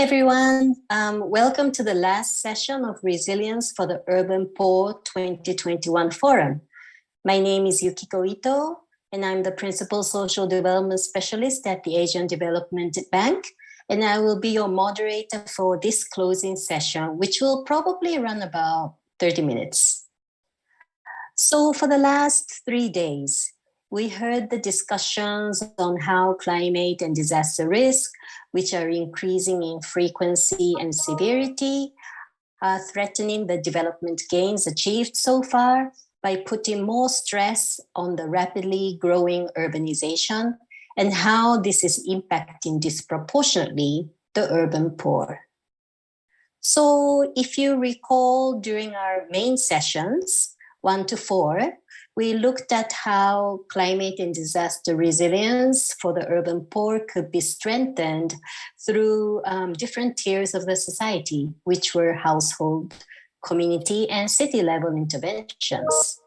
everyone. Welcome to the last session of Resilience for the Urban Poor 2021 Forum. My name is Yukiko Ito, and I'm the Principal Social Development Specialist at the Asian Development Bank, and I will be your moderator for this closing session, which will probably run about 30 minutes. So for the last 3 days, we heard the discussions on how climate and disaster risk, which are increasing in frequency and severity, are threatening the development gains achieved so far by putting more stress on the rapidly growing urbanization and how this is impacting disproportionately the urban poor. So if you recall during our main sessions, 1 to 4, we looked at how climate and disaster resilience for the urban poor could be strengthened through different tiers of the society, which were household, community, and city level interventions.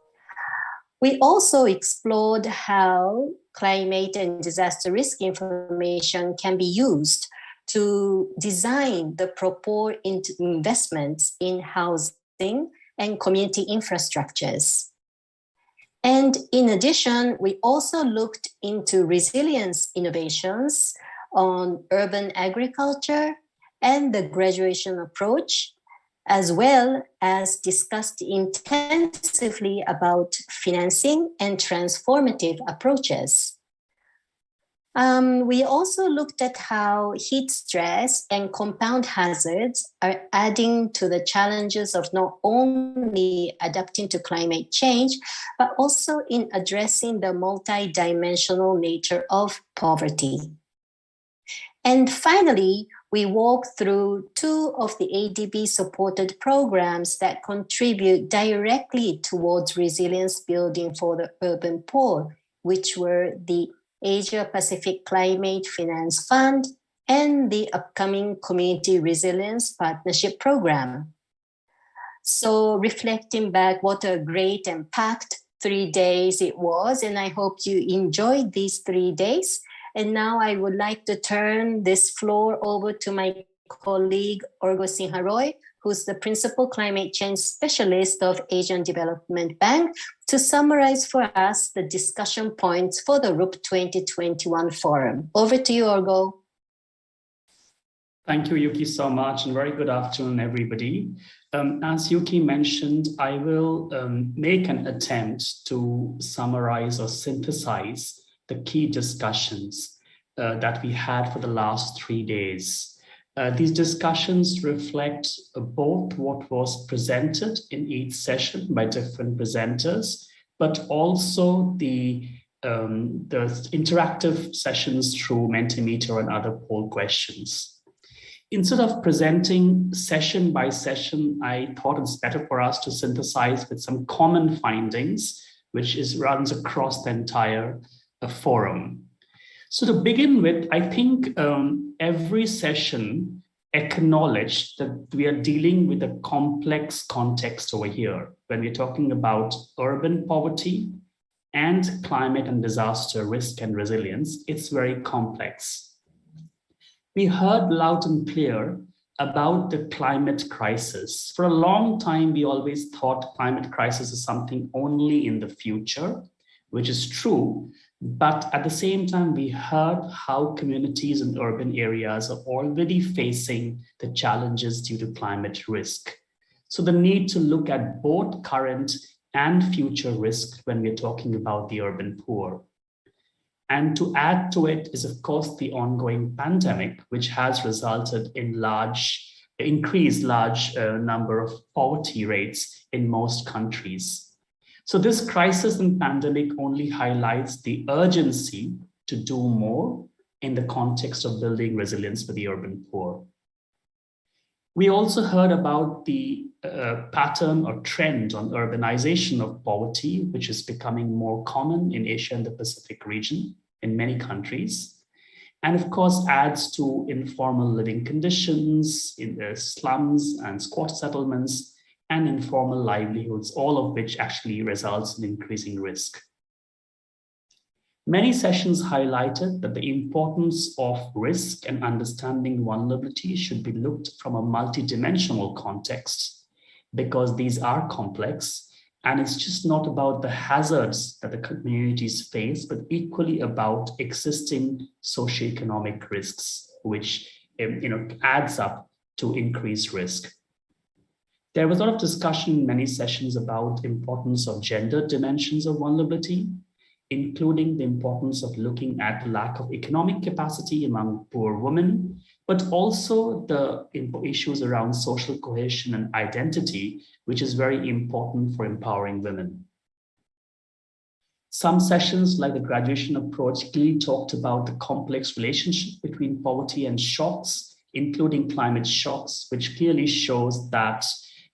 We also explored how climate and disaster risk information can be used to design the proper investments in housing and community infrastructures. And in addition, we also looked into resilience innovations on urban agriculture and the graduation approach, as well as discussed intensively about financing and transformative approaches. We also looked at how heat stress and compound hazards are adding to the challenges of not only adapting to climate change, but also in addressing the multidimensional nature of poverty. And finally, we walked through 2 of the ADB-supported programs that contribute directly towards resilience building for the urban poor, which were the Asia-Pacific Climate Finance Fund and the upcoming Community Resilience Partnership Program. So reflecting back, what a great and packed 3 days it was, and I hope you enjoyed these 3 days. And now I would like to turn this floor over to my colleague, Orgo Sinha-Roy, who's the Principal Climate Change Specialist of Asian Development Bank, to summarize for us the discussion points for the RUP 2021 Forum. Over to you, Orgo. Thank you, Yuki, so much, and very good afternoon, everybody. As Yuki mentioned, I will make an attempt to summarize or synthesize the key discussions that we had for the last 3 days. These discussions reflect both what was presented in each session by different presenters, but also the interactive sessions through Mentimeter and other poll questions. Instead of presenting session by session, I thought it's better for us to synthesize with some common findings, which runs across the entire forum. So to begin with, I think every session acknowledged that we are dealing with a complex context over here when we're talking about urban poverty and climate and disaster risk and resilience. It's very complex. We heard loud and clear about the climate crisis. For a long time, we always thought climate crisis is something only in the future, which is true. But at the same time, we heard how communities in urban areas are already facing the challenges due to climate risk. So the need to look at both current and future risk when we're talking about the urban poor. And to add to it is, of course, the ongoing pandemic, which has resulted in increased large number of poverty rates in most countries. So this crisis and pandemic only highlights the urgency to do more in the context of building resilience for the urban poor. We also heard about the pattern or trend on urbanization of poverty, which is becoming more common in Asia and the Pacific region in many countries. And of course, adds to informal living conditions in the slums and squat settlements and informal livelihoods, all of which actually results in increasing risk. Many sessions highlighted that the importance of risk and understanding vulnerability should be looked from a multidimensional context, because these are complex, and it's just not about the hazards that the communities face, but equally about existing socioeconomic risks, which adds up to increased risk. There was a lot of discussion in many sessions about the importance of gender dimensions of vulnerability, including the importance of looking at the lack of economic capacity among poor women, but also the issues around social cohesion and identity, which is very important for empowering women. Some sessions, like the graduation approach, clearly talked about the complex relationship between poverty and shocks, including climate shocks, which clearly shows that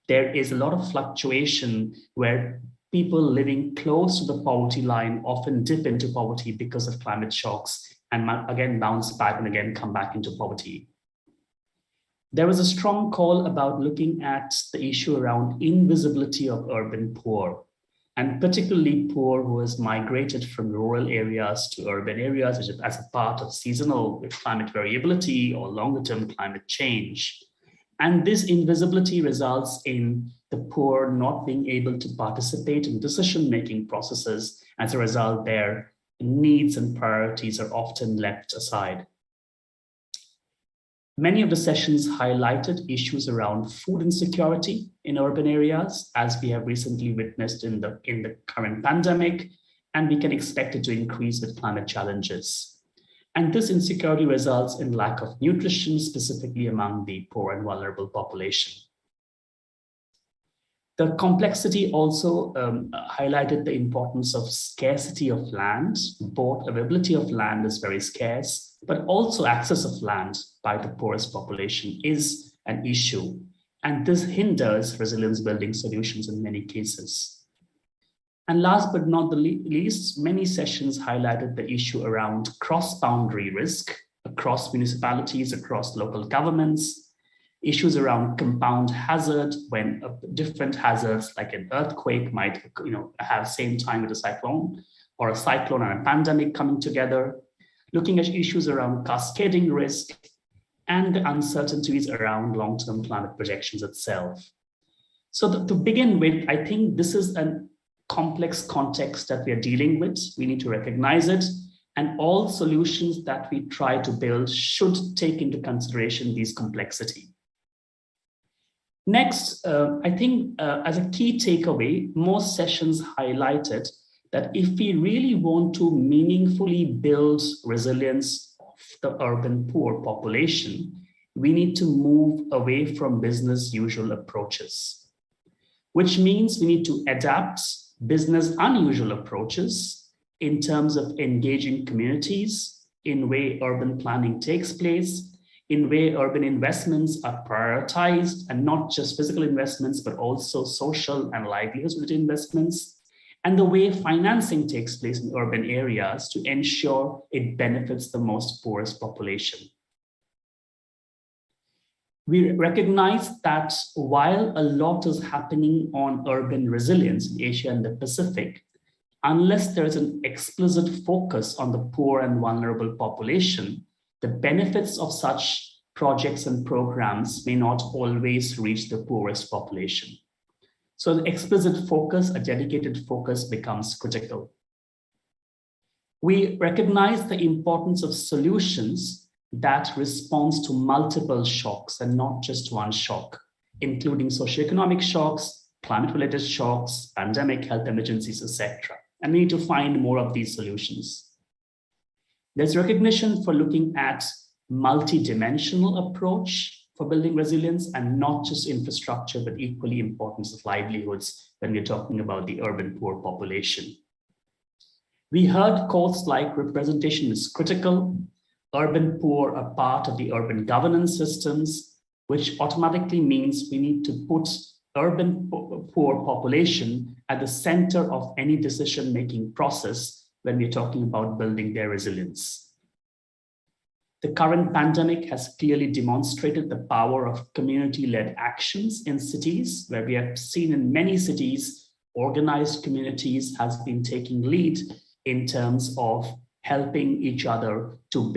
there is a lot of fluctuation where people living close to the poverty line often dip into poverty because of climate shocks and again bounce back and again come back into poverty. There was a strong call about looking at the issue around invisibility of urban poor, and particularly poor who has migrated from rural areas to urban areas as a part of seasonal climate variability or longer-term climate change. And this invisibility results in the poor not being able to participate in decision-making processes. As a result, their needs and priorities are often left aside. Many of the sessions highlighted issues around food insecurity in urban areas, as we have recently witnessed in the current pandemic, and we can expect it to increase with climate challenges. And this insecurity results in lack of nutrition, specifically among the poor and vulnerable population. The complexity also highlighted the importance of scarcity of land. Both availability of land is very scarce, but also access of land by the poorest population is an issue. And this hinders resilience building solutions in many cases. And last but not the least, many sessions highlighted the issue around cross-boundary risk across municipalities, across local governments, issues around compound hazard when different hazards like an earthquake might have same time with a cyclone, or a cyclone and a pandemic coming together, looking at issues around cascading risk and the uncertainties around long-term climate projections itself. So to begin with, I think this is a complex context that we are dealing with. We need to recognize it, and all solutions that we try to build should take into consideration these complexity. Next, I think as a key takeaway, most sessions highlighted that if we really want to meaningfully build resilience of the urban poor population, we need to move away from business usual approaches, which means we need to adapt business unusual approaches in terms of engaging communities, in way urban planning takes place, in way urban investments are prioritized, and not just physical investments, but also social and livelihood investments, and the way financing takes place in urban areas to ensure it benefits the most poorest population. We recognize that while a lot is happening on urban resilience in Asia and the Pacific, unless there is an explicit focus on the poor and vulnerable population, the benefits of such projects and programs may not always reach the poorest population. So the explicit focus, a dedicated focus, becomes critical. We recognize the importance of solutions that responds to multiple shocks and not just one shock, including socioeconomic shocks, climate-related shocks, pandemic, health emergencies, etc. And we need to find more of these solutions. There's recognition for looking at multi-dimensional approach for building resilience, and not just infrastructure, but equally importance of livelihoods when we're talking about the urban poor population. We heard quotes like representation is critical, urban poor are part of the urban governance systems, which automatically means we need to put urban poor population at the center of any decision-making process when we're talking about building their resilience. The current pandemic has clearly demonstrated the power of community-led actions in cities, where we have seen in many cities, organized communities has been taking lead in terms of helping each other to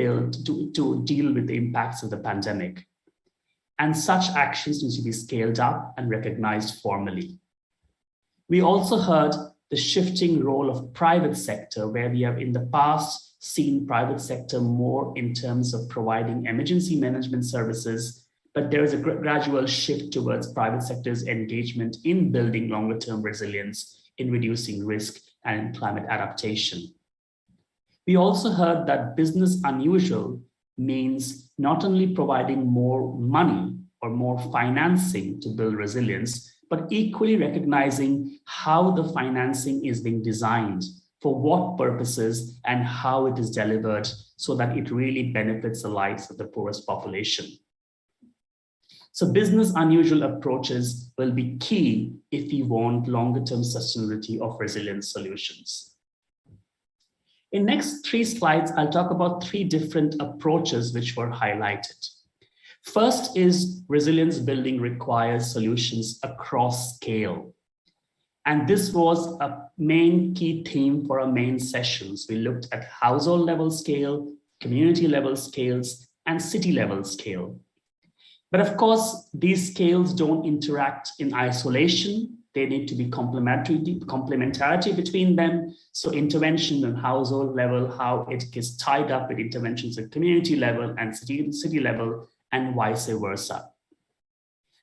deal with the impacts of the pandemic. And such actions need to be scaled up and recognized formally. We also heard the shifting role of private sector, where we have in the past seen private sector more in terms of providing emergency management services, but there is a gradual shift towards private sector's engagement in building longer-term resilience, in reducing risk and in climate adaptation. We also heard that business unusual means not only providing more money or more financing to build resilience, but equally recognizing how the financing is being designed, for what purposes, and how it is delivered so that it really benefits the lives of the poorest population. So business unusual approaches will be key if we want longer-term sustainability of resilience solutions. In next 3 slides, I'll talk about 3 different approaches which were highlighted. First is resilience building requires solutions across scale. And this was a main key theme for our main sessions. We looked at household level scale, community level scales, and city level scale. But of course, these scales don't interact in isolation. They need to be complementarity between them. So intervention on household level, how it gets tied up with interventions at community level and city level, and vice versa.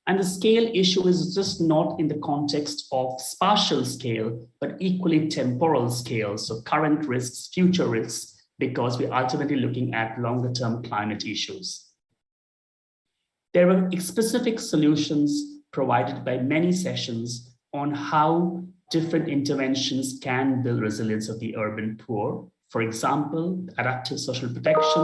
And the scale issue is just not in the context of spatial scale, but equally temporal scale. So current risks, future risks, because we're ultimately looking at longer term climate issues. There were specific solutions provided by many sessions on how different interventions can build resilience of the urban poor. For example, adaptive social protection,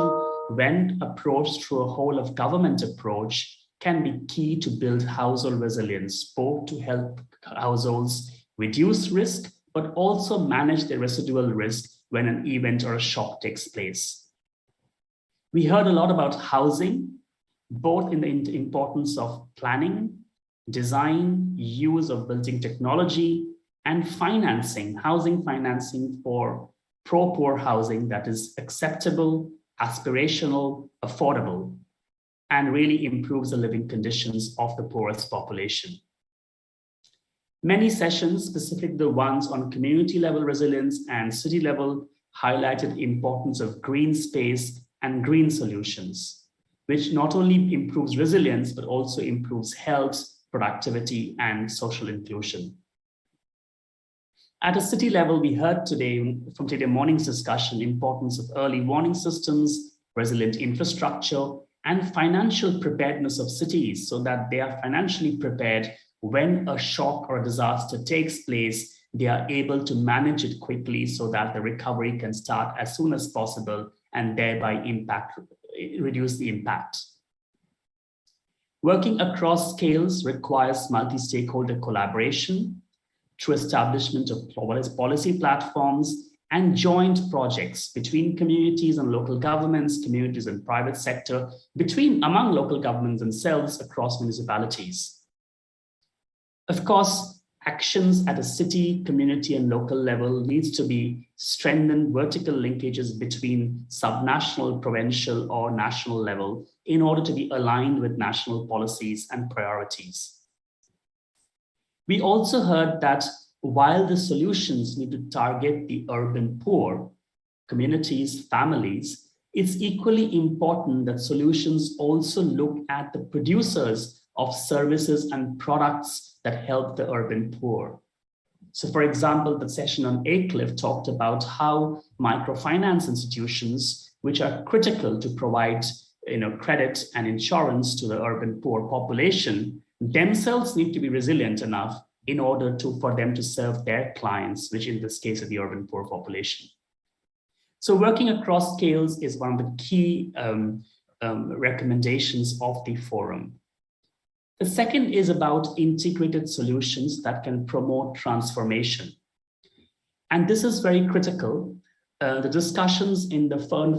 when approached through a whole of government approach, can be key to build household resilience, both to help households reduce risk, but also manage the residual risk when an event or a shock takes place. We heard a lot about housing, both in the importance of planning, design, use of building technology, and financing, housing financing for pro-poor housing that is acceptable, aspirational, affordable, and really improves the living conditions of the poorest population. Many sessions, specifically the ones on community level resilience and city level, highlighted the importance of green space and green solutions, which not only improves resilience, but also improves health, productivity, and social inclusion. At a city level, we heard today, from today morning's discussion, importance of early warning systems, resilient infrastructure, and financial preparedness of cities so that they are financially prepared when a shock or a disaster takes place. They are able to manage it quickly so that the recovery can start as soon as possible and thereby reduce the impact. Working across scales requires multi-stakeholder collaboration through establishment of policy platforms and joint projects between communities and local governments, communities and private sector, among local governments themselves across municipalities. Of course, actions at a city, community, and local level needs to be strengthened vertical linkages between subnational, provincial, or national level in order to be aligned with national policies and priorities. We also heard that while the solutions need to target the urban poor, communities, families, it's equally important that solutions also look at the producers of services and products that help the urban poor. So for example, the session on Aycliffe talked about how microfinance institutions, which are critical to provide credit and insurance to the urban poor population, themselves need to be resilient enough in order for them to serve their clients, which in this case is the urban poor population. So working across scales is one of the key recommendations of the forum. The second is about integrated solutions that can promote transformation. And this is very critical. The discussions in the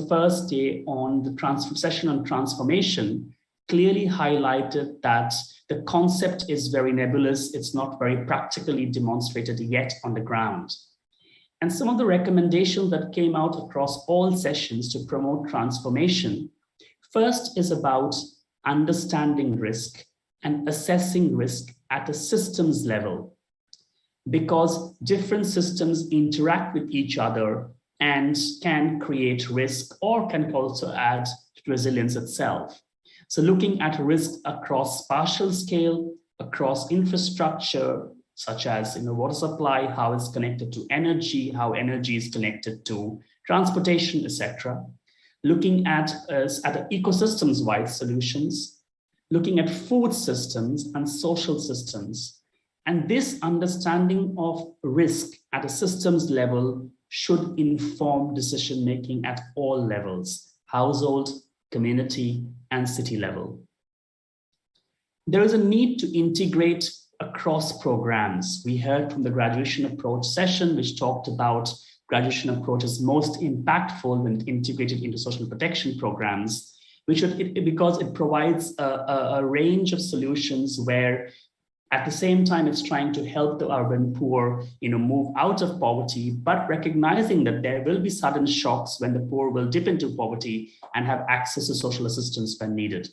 first day on the session on transformation clearly highlighted that the concept is very nebulous. It's not very practically demonstrated yet on the ground. And some of the recommendations that came out across all sessions to promote transformation, first is about understanding risk and assessing risk at a systems level, because different systems interact with each other and can create risk or can also add to resilience itself. So looking at risk across spatial scale, across infrastructure, such as water supply, how it's connected to energy, how energy is connected to transportation, etc. Looking at ecosystems-wide solutions, looking at food systems and social systems. And this understanding of risk at a systems level should inform decision-making at all levels, household, community, and city level. There is a need to integrate across programs. We heard from the graduation approach session, which talked about graduation approach is most impactful when integrated into social protection programs, because it provides a range of solutions where at the same time, it's trying to help the urban poor, move out of poverty, but recognizing that there will be sudden shocks when the poor will dip into poverty and have access to social assistance when needed.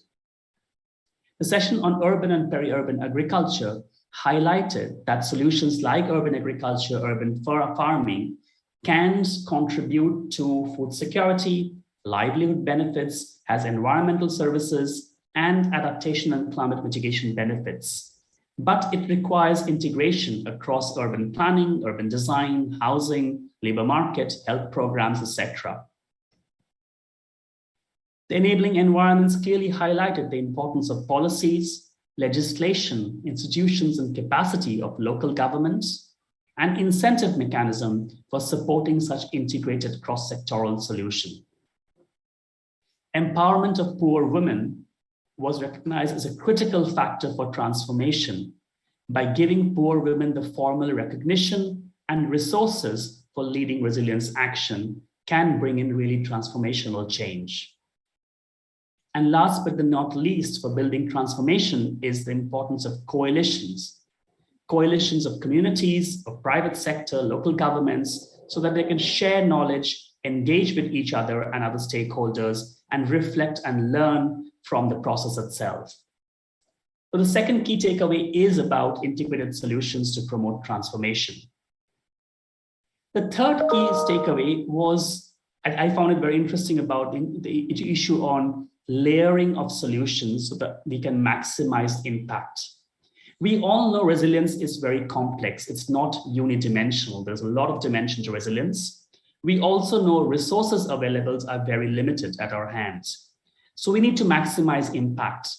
The session on urban and peri-urban agriculture highlighted that solutions like urban agriculture, urban farming can contribute to food security, livelihood benefits, has environmental services, and adaptation and climate mitigation benefits. But it requires integration across urban planning, urban design, housing, labor market, health programs, etc. The enabling environments clearly highlighted the importance of policies, legislation, institutions, and capacity of local governments, and incentive mechanism for supporting such integrated cross-sectoral solution. Empowerment of poor women was recognized as a critical factor for transformation by giving poor women the formal recognition and resources for leading resilience action can bring in really transformational change. And last but not least, for building transformation is the importance of coalitions. Coalitions of communities, of private sector, local governments, so that they can share knowledge, engage with each other and other stakeholders, and reflect and learn from the process itself. So the second key takeaway is about integrated solutions to promote transformation. The third key takeaway was, I found it very interesting about the issue on layering of solutions so that we can maximize impact. We all know resilience is very complex. It's not unidimensional. There's a lot of dimension to resilience. We also know resources available are very limited at our hands. So we need to maximize impact,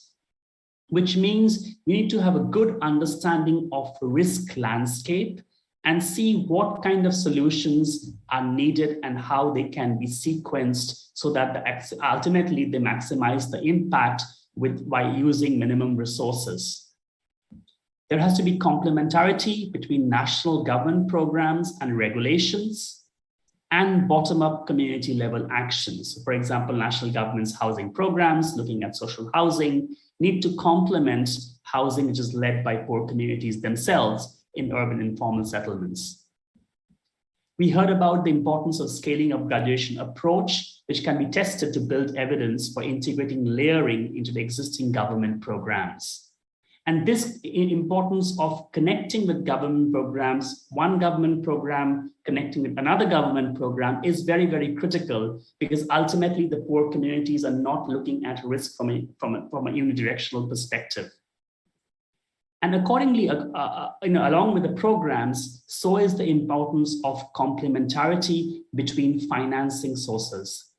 which means we need to have a good understanding of the risk landscape and see what kind of solutions are needed and how they can be sequenced so that ultimately they maximize the impact by using minimum resources. There has to be complementarity between national government programs and regulations and bottom-up community level actions. For example, national government's housing programs looking at social housing need to complement housing which is led by poor communities themselves in urban informal settlements. We heard about the importance of scaling of graduation approach, which can be tested to build evidence for integrating layering into the existing government programs. And this importance of connecting with government programs, one government program connecting with another government program is very, very critical, because ultimately the poor communities are not looking at risk from a unidirectional perspective. And accordingly, along with the programs, so is the importance of complementarity between financing sources.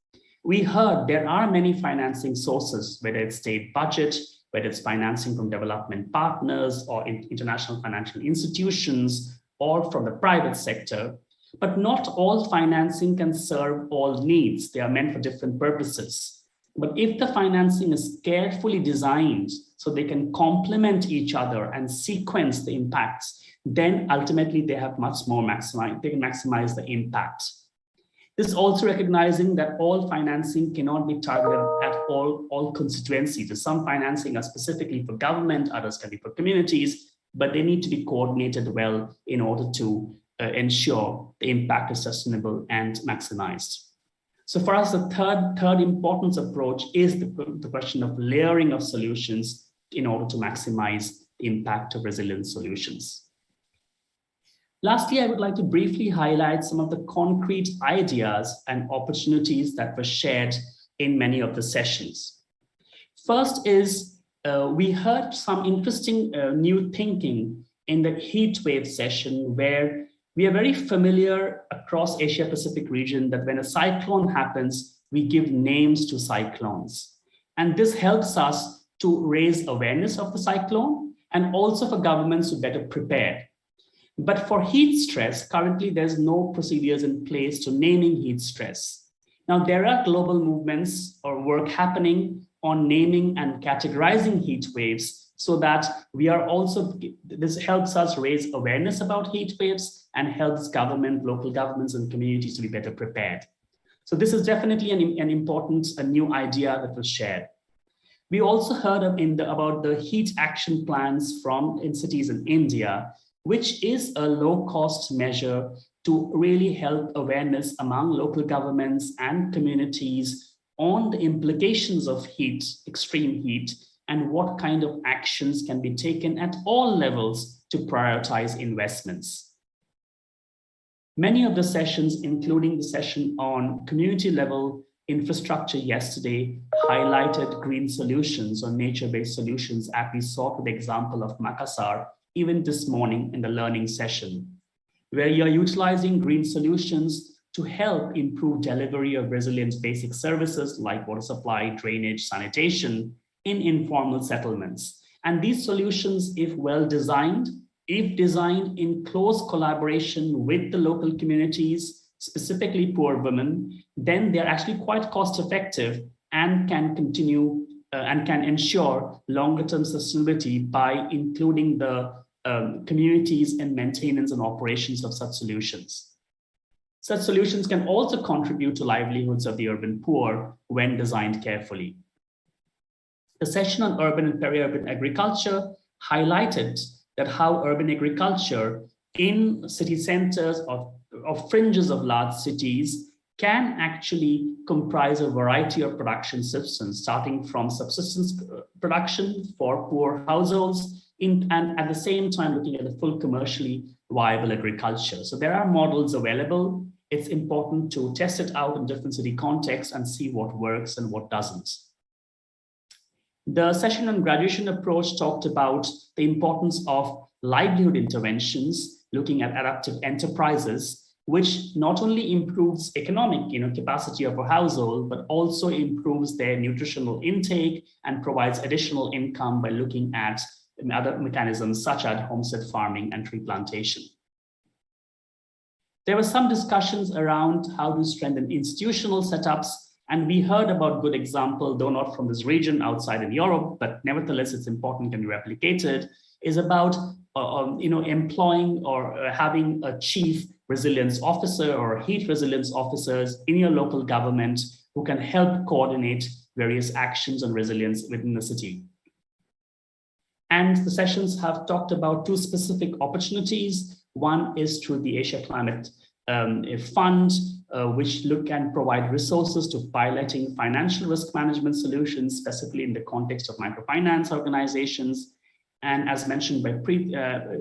We heard there are many financing sources, whether it's state budget, whether it's financing from development partners or international financial institutions or from the private sector, but not all financing can serve all needs. They are meant for different purposes. But if the financing is carefully designed so they can complement each other and sequence the impacts, then ultimately they have much more they can maximize the impact. This is also recognizing that all financing cannot be targeted at all constituencies. So some financing are specifically for government, others can be for communities, but they need to be coordinated well in order to ensure the impact is sustainable and maximized. So for us, the third importance approach is the question of layering of solutions in order to maximize the impact of resilient solutions. Lastly, I would like to briefly highlight some of the concrete ideas and opportunities that were shared in many of the sessions. First is we heard some interesting new thinking in the heat wave session, where we are very familiar across Asia Pacific region that when a cyclone happens, we give names to cyclones. And this helps us to raise awareness of the cyclone and also for governments to better prepare. But for heat stress, currently there's no procedures in place to naming heat stress. Now there are global movements or work happening on naming and categorizing heat waves so that we are also, this helps us raise awareness about heat waves and helps government, local governments and communities to be better prepared. So this is definitely an important, a new idea that was shared. We also heard about the heat action plans in cities in India, which is a low-cost measure to really help awareness among local governments and communities on the implications of heat, extreme heat, and what kind of actions can be taken at all levels to prioritize investments. Many of the sessions, including the session on community level infrastructure yesterday, highlighted green solutions or nature-based solutions, as we saw with the example of Makassar, even this morning in the learning session, where you're utilizing green solutions to help improve delivery of resilient basic services like water supply, drainage, sanitation in informal settlements. And these solutions, if well designed, if designed in close collaboration with the local communities, specifically poor women, then they're actually quite cost effective and can continue and can ensure longer term sustainability by including the communities in maintenance and operations of such solutions. Such solutions can also contribute to livelihoods of the urban poor when designed carefully. The session on urban and peri-urban agriculture highlighted that how urban agriculture in city centers or fringes of large cities can actually comprise a variety of production systems, starting from subsistence production for poor households, and at the same time looking at the full commercially viable agriculture. So there are models available. It's important to test it out in different city contexts and see what works and what doesn't. The session on graduation approach talked about the importance of livelihood interventions, looking at adaptive enterprises, which not only improves economic capacity of a household, but also improves their nutritional intake and provides additional income by looking at other mechanisms such as homestead farming and tree plantation. There were some discussions around how to strengthen institutional setups, and we heard about good example, though not from this region, outside in Europe, but nevertheless it's important, can be replicated, is about employing or having a chief resilience officer or heat resilience officers in your local government who can help coordinate various actions on resilience within the city. And the sessions have talked about two specific opportunities. One is through the Asia Climate Fund, which look and provide resources to piloting financial risk management solutions, specifically in the context of microfinance organizations. And as mentioned by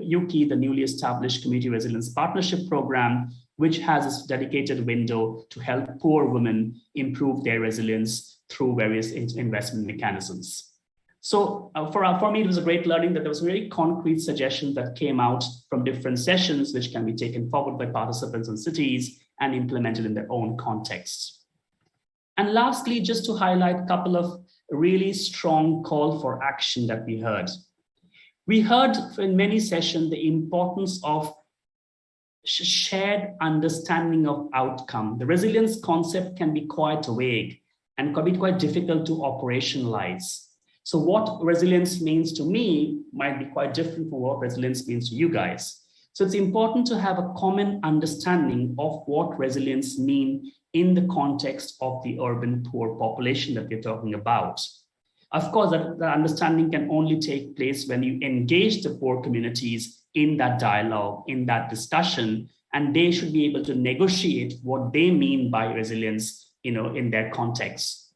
Yuki, the newly established Community Resilience Partnership Program, which has a dedicated window to help poor women improve their resilience through various investment mechanisms. So for me, it was a great learning that there was very concrete suggestions that came out from different sessions, which can be taken forward by participants in cities and implemented in their own contexts. And lastly, just to highlight a couple of really strong call for action that we heard. We heard in many sessions the importance of shared understanding of outcome. The resilience concept can be quite vague and can be quite difficult to operationalize. So what resilience means to me might be quite different from what resilience means to you guys. So it's important to have a common understanding of what resilience means in the context of the urban poor population that we're talking about. Of course, that understanding can only take place when you engage the poor communities in that dialogue, in that discussion, and they should be able to negotiate what they mean by resilience, in their context.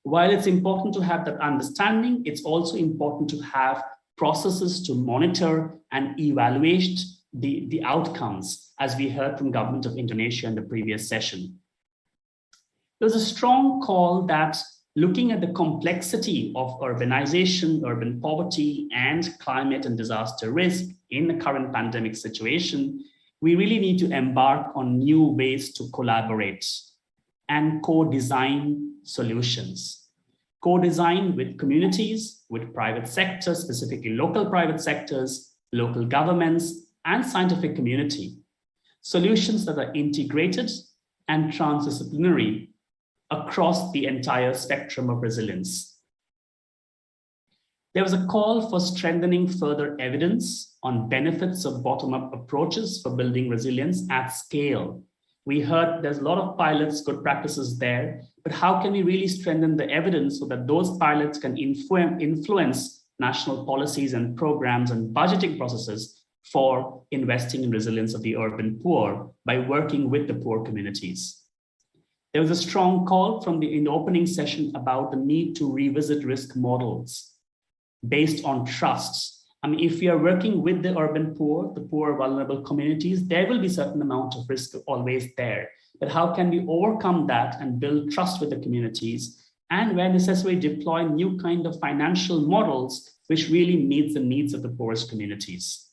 While it's important to have that understanding, it's also important to have processes to monitor and evaluate the outcomes, as we heard from Government of Indonesia in the previous session. There's a strong call that looking at the complexity of urbanization, urban poverty, and climate and disaster risk in the current pandemic situation, we really need to embark on new ways to collaborate and co-design solutions. Co-design with communities, with private sectors, specifically local private sectors, local governments, and scientific community. Solutions that are integrated and transdisciplinary across the entire spectrum of resilience. There was a call for strengthening further evidence on benefits of bottom-up approaches for building resilience at scale. We heard there's a lot of pilots, good practices there, but how can we really strengthen the evidence so that those pilots can influence national policies and programs and budgeting processes for investing in resilience of the urban poor by working with the poor communities? There was a strong call in the opening session about the need to revisit risk models based on trusts. I mean, if we are working with the urban poor, the poor vulnerable communities, there will be a certain amount of risk always there. But how can we overcome that and build trust with the communities, and where necessary, deploy new kind of financial models which really meet the needs of the poorest communities?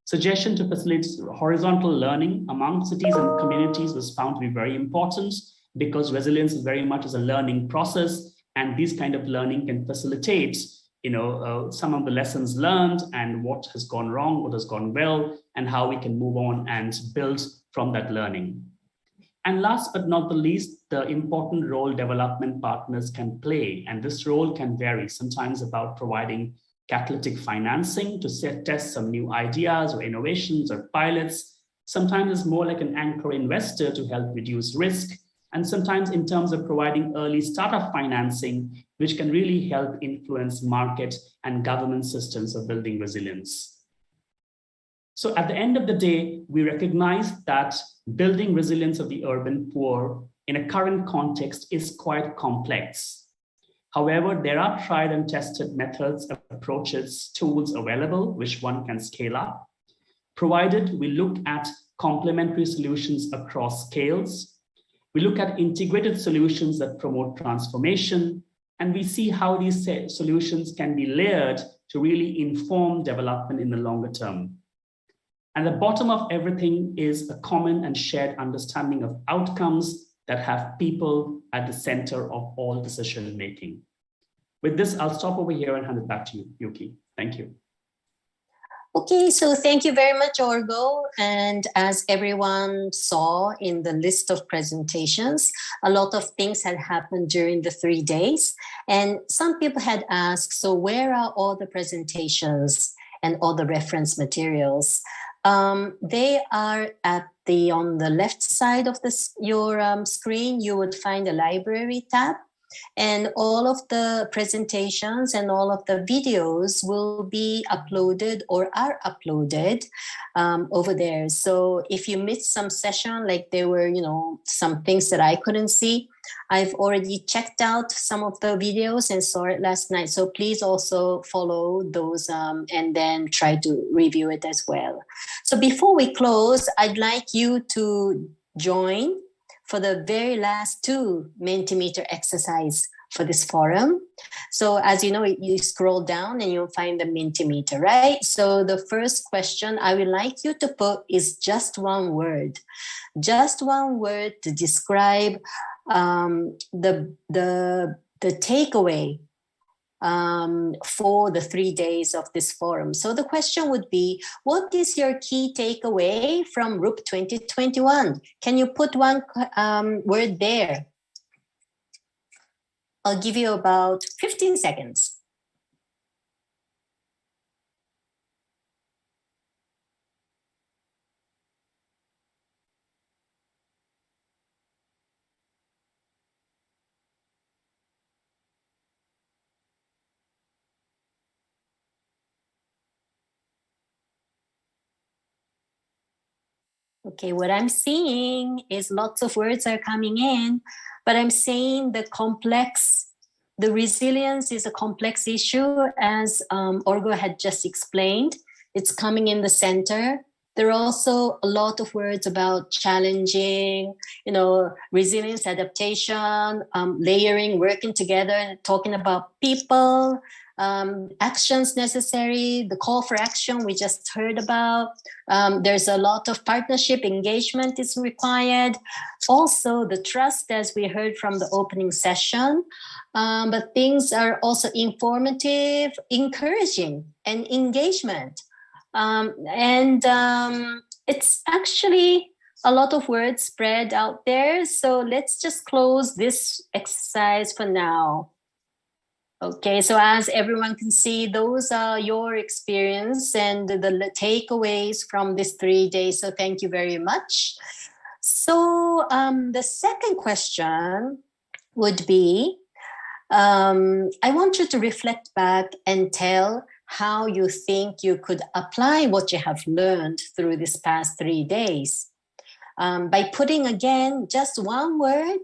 Suggestion to facilitate horizontal learning among cities and communities was found to be very important, because resilience is very much as a learning process, and this kind of learning can facilitate some of the lessons learned and what has gone wrong, what has gone well, and how we can move on and build from that learning. And last but not the least, the important role development partners can play, and this role can vary, sometimes about providing catalytic financing to test some new ideas or innovations or pilots. Sometimes it's more like an anchor investor to help reduce risk. And sometimes in terms of providing early startup financing, which can really help influence market and government systems of building resilience. So at the end of the day, we recognize that building resilience of the urban poor in a current context is quite complex. However, there are tried and tested methods, approaches, tools available, which one can scale up, provided we look at complementary solutions across scales. We look at integrated solutions that promote transformation, and we see how these solutions can be layered to really inform development in the longer term. And the bottom of everything is a common and shared understanding of outcomes that have people at the center of all decision making. With this, I'll stop over here and hand it back to you, Yuki. Thank you. Okay, so thank you very much, Orgo. And as everyone saw in the list of presentations, a lot of things had happened during the 3 days. And some people had asked, so where are all the presentations and all the reference materials? They are on the left side of your screen. You would find a library tab, and all of the presentations and all of the videos will be uploaded or are uploaded over there. So if you missed some session, like there were, some things that I couldn't see, I've already checked out some of the videos and saw it last night. So please also follow those and then try to review it as well. So before we close, I'd like you to join for the very last 2 Mentimeter exercise for this forum. So as you know, you scroll down and you'll find the Mentimeter, right? So the first question I would like you to put is just one word to describe the takeaway for the 3 days of this forum. So the question would be, what is your key takeaway from RUP 2021? Can you put one word there? I'll give you about 15 seconds. Okay, what I'm seeing is lots of words are coming in, but I'm saying the resilience is a complex issue, as Orgo had just explained. It's coming in the center. There are also a lot of words about challenging, resilience, adaptation, layering, working together, talking about people, actions necessary, the call for action we just heard about. There's a lot of partnership engagement is required. Also, the trust, as we heard from the opening session. But things are also informative, encouraging, and engagement. It's actually a lot of words spread out there. So let's just close this exercise for now. Okay, so as everyone can see, those are your experience and the takeaways from this 3 days. So thank you very much. So the second question would be, I want you to reflect back and tell how you think you could apply what you have learned through this past 3 days. By putting again just one word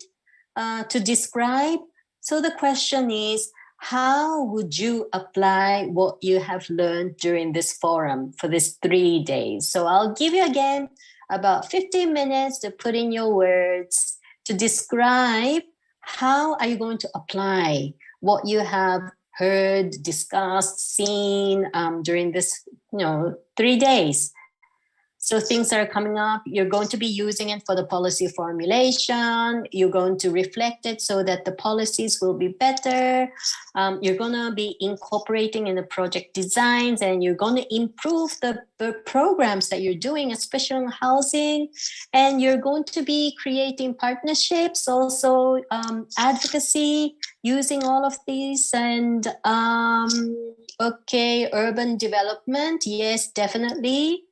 to describe. So the question is, how would you apply what you have learned during this forum for this 3 days? So I'll give you again about 15 minutes to put in your words to describe how are you going to apply what you have heard, discussed, seen during this 3 days. So things are coming up, you're going to be using it for the policy formulation, you're going to reflect it so that the policies will be better, you're going to be incorporating in the project designs, and you're going to improve the programs that you're doing, especially in housing, and you're going to be creating partnerships, also advocacy, using all of these, and urban development, yes, definitely.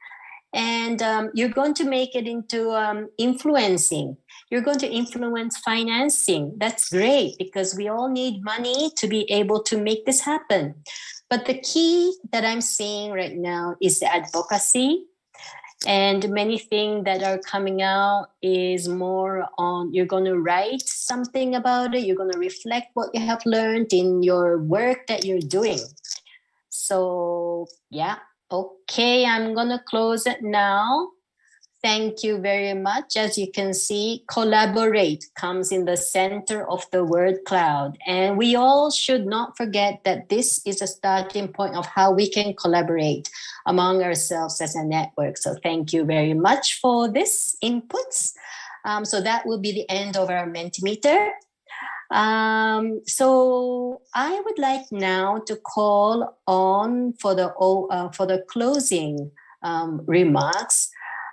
And you're going to make it into influencing. You're going to influence financing. That's great, because we all need money to be able to make this happen. But the key that I'm seeing right now is the advocacy. And many things that are coming out is more on, you're going to write something about it. You're going to reflect what you have learned in your work that you're doing. So, yeah. Okay, I'm going to close it now. Thank you very much. As you can see, collaborate comes in the center of the word cloud. And we all should not forget that this is a starting point of how we can collaborate among ourselves as a network. So thank you very much for this inputs. So that will be the end of our Mentimeter. So I would like now to call on for the closing remarks,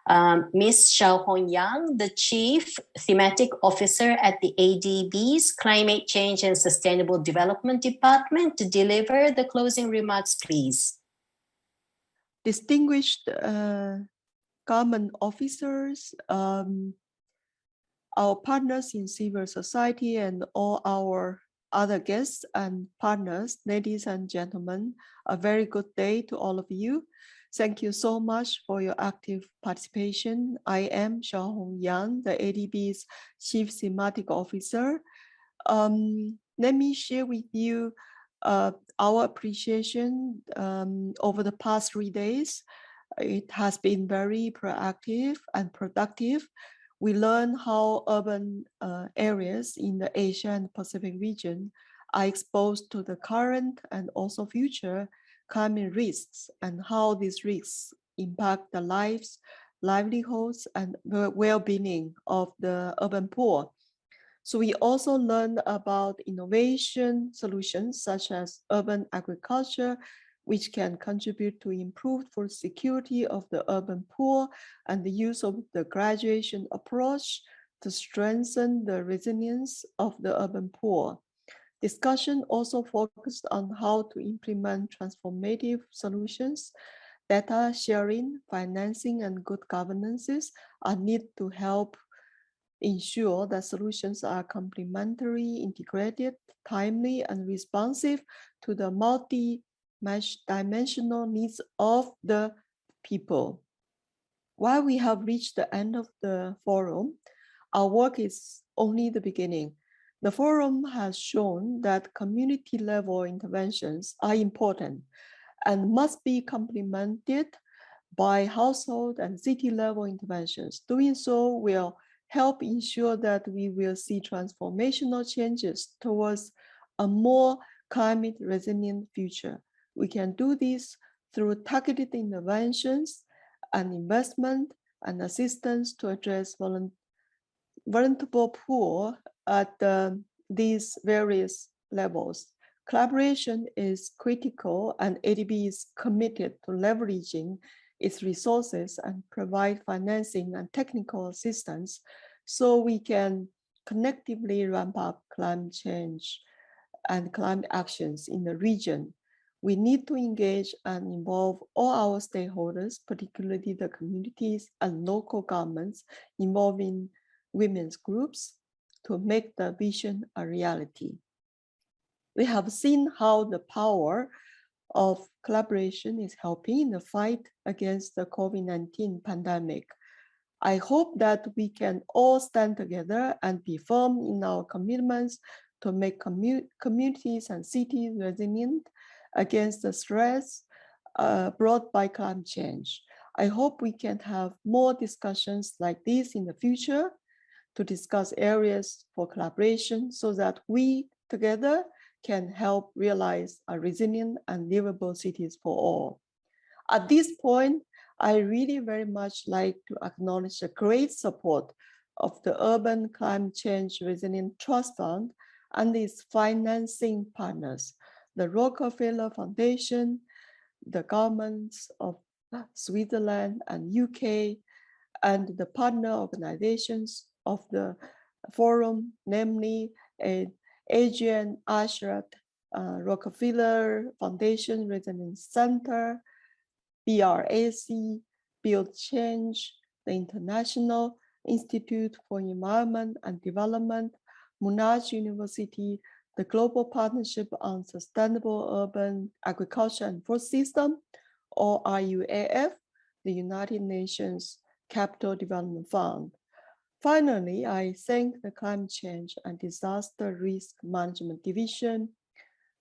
Ms. Xiaohong Yang, the Chief Thematic Officer at the ADB's Climate Change and Sustainable Development Department, to deliver the closing remarks, please. Distinguished government officers, our partners in civil society, and all our other guests and partners, ladies and gentlemen, a very good day to all of you. Thank you so much for your active participation. I am Xiaohong Yang, the ADB's Chief Thematic Officer. Let me share with you our appreciation over the past 3 days. It has been very proactive and productive. We learn how urban areas in the Asia and Pacific region are exposed to the current and also future climate risks, and how these risks impact the lives, livelihoods, and the well-being of the urban poor. So we also learned about innovation solutions such as urban agriculture, which can contribute to improved food security of the urban poor, and the use of the graduation approach to strengthen the resilience of the urban poor. Discussion also focused on how to implement transformative solutions. Data sharing, financing, and good governances are needed to help ensure that solutions are complementary, integrated, timely, and responsive to the multi-dimensional needs of the people. While we have reached the end of the forum, our work is only the beginning. The forum has shown that community-level interventions are important and must be complemented by household and city-level interventions. Doing so will help ensure that we will see transformational changes towards a more climate-resilient future. We can do this through targeted interventions and investment and assistance to address vulnerable poor at these various levels. Collaboration is critical, and ADB is committed to leveraging its resources and provide financing and technical assistance so we can collectively ramp up climate change and climate actions in the region. We need to engage and involve all our stakeholders, particularly the communities and local governments involving women's groups, to make the vision a reality. We have seen how the power of collaboration is helping in the fight against the COVID-19 pandemic. I hope that we can all stand together and be firm in our commitments to make communities and cities resilient against the stress brought by climate change. I hope we can have more discussions like this in the future to discuss areas for collaboration so that we together can help realize a resilient and livable cities for all. At this point, I really very much like to acknowledge the great support of the Urban Climate Change Resilient Trust Fund and its financing partners, the Rockefeller Foundation, the governments of Switzerland and UK, and the partner organizations of the forum, namely Adrian Ashrat Rockefeller Foundation Resilience Center, BRAC, Build Change, the International Institute for Environment and Development, Monash University, the Global Partnership on Sustainable Urban Agriculture and Food System, or RUAF, the United Nations Capital Development Fund. Finally, I thank the Climate Change and Disaster Risk Management Division,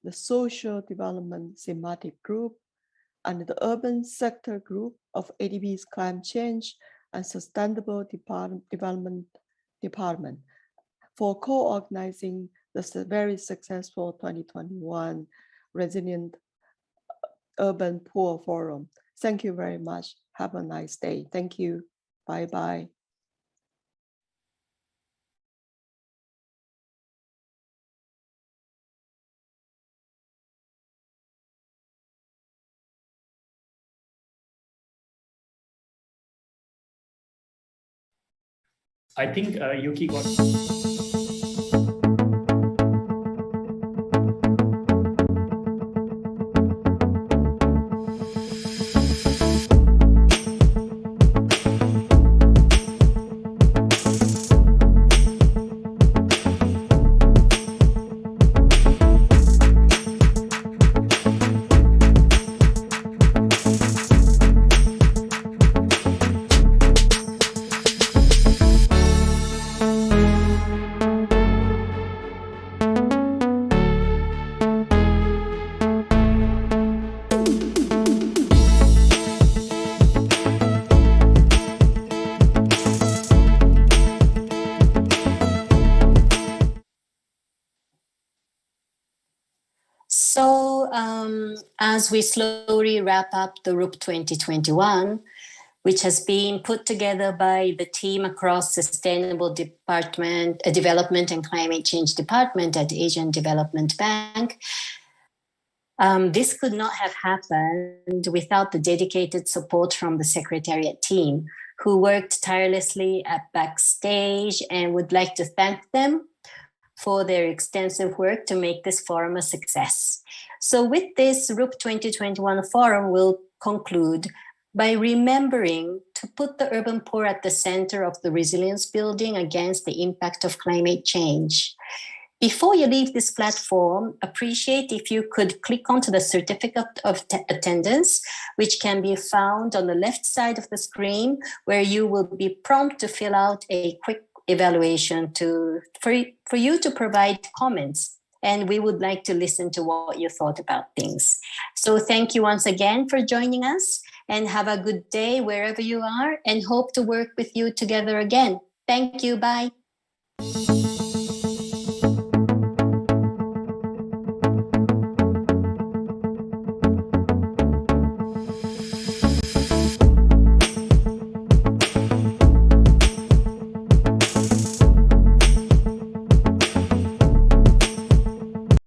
the Social Development Thematic Group, and the Urban Sector Group of ADB's Climate Change and Sustainable Development Department for co-organizing the very successful 2021 Resilient Urban Poor Forum. Thank you very much. Have a nice day. Thank you. Bye-bye. I think Yuki got... So as we slowly wrap up the RUP 2021, which has been put together by the team across Sustainable Development and Climate Change Department at Asian Development Bank, this could not have happened without the dedicated support from the Secretariat team, who worked tirelessly at backstage, and would like to thank them for their extensive work to make this forum a success. So with this, RUP 2021 forum will conclude by remembering to put the urban poor at the center of the resilience building against the impact of climate change. Before you leave this platform, appreciate if you could click onto the certificate of attendance, which can be found on the left side of the screen, where you will be prompted to fill out a quick evaluation for you to provide comments. And we would like to listen to what you thought about things. So thank you once again for joining us, and have a good day wherever you are, and hope to work with you together again. Thank you. Bye.